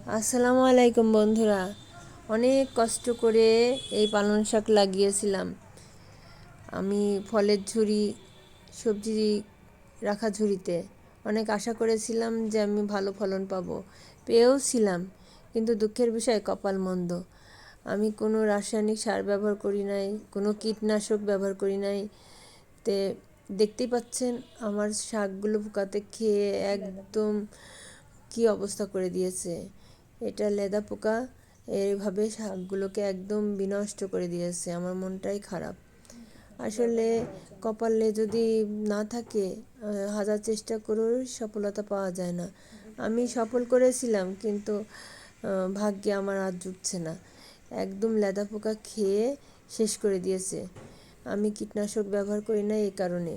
আসসালামু আলাইকুম বন্ধুরা। অনেক কষ্ট করে এই পালং শাক লাগিয়েছিলাম আমি ফলের ঝুড়ি, সবজি রাখা ঝুড়িতে। অনেক আশা করেছিলাম যে আমি ভালো ফলন পাবো, পেয়েওছিলাম। কিন্তু দুঃখের বিষয় কপাল মন্দ। আমি কোনো রাসায়নিক সার ব্যবহার করি নাই, কোনো কীটনাশক ব্যবহার করি নাই। তে দেখতেই পাচ্ছেন আমার শাকগুলো পোকাতে খেয়ে একদম কি অবস্থা করে দিয়েছে। এটা লেদা পোকা এইভাবে শাকগুলোকে একদম বিনষ্ট করে দিয়েছে। আমার মনটাই খারাপ। আসলে কপালে যদি না থাকে হাজার চেষ্টা করেও সফলতা পাওয়া যায় না। আমি সফল করেছিলাম, কিন্তু ভাগ্যে আমার আর জুটছে না। একদম লেদা পোকা খেয়ে শেষ করে দিয়েছে। আমি কীটনাশক ব্যবহার করি না এই কারণে।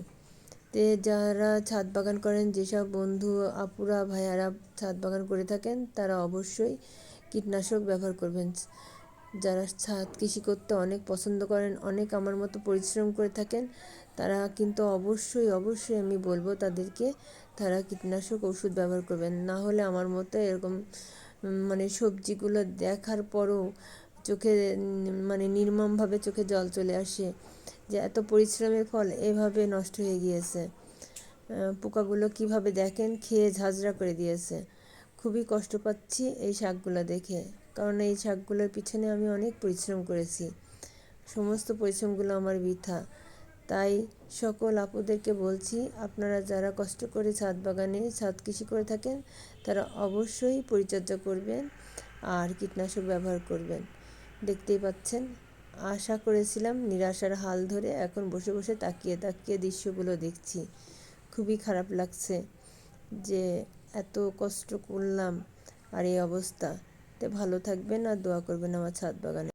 যারা ছাদ বাগান করেন, যেসব বন্ধু আপুরা ভাইয়ারা ছাদ বাগান করে থাকেন, তারা অবশ্যই কীটনাশক ব্যবহার করবেন। যারা ছাদ কৃষি করতে অনেক পছন্দ করেন, অনেক আমার মতো পরিশ্রম করে থাকেন, তারা কিন্তু অবশ্যই অবশ্যই আমি বলবো তাদেরকে তারা কীটনাশক ওষুধ ব্যবহার করবেন। না হলে আমার মতো এরকম সবজিগুলো দেখার পরও চোখে নির্মমভাবে চোখে জল চলে আসে যে এত পরিশ্রমের ফল এভাবে নষ্ট হয়ে গিয়েছে। পোকাগুলো কিভাবে দেখেন খেয়ে ঝাঁঝরা করে দিয়েছে। খুবই কষ্ট পাচ্ছি এই শাকগুলো দেখে, কারণ এই শাকগুলোর পিছনে আমি অনেক পরিশ্রম করেছি। সমস্ত পরিশ্রমগুলো আমার বৃথা। তাই সকল আপুদেরকে বলছি, আপনারা যারা কষ্ট করে ছাদ বাগানে ছাদ কৃষি করে থাকেন, তারা অবশ্যই পরিচর্যা করবেন আর কীটনাশক ব্যবহার করবেন। দেখতেই পাচ্ছেন, আশা করেছিলাম, নিরাশার হাল ধরে এখন বসে বসে তাকিয়ে তাকিয়ে দৃশ্যগুলো দেখছি। খুবই খারাপ লাগছে যে এত কষ্ট করলাম আর এই অবস্থা। ভালো থাকবেন আর দোয়া করবেন আমার ছাদ বাগানে।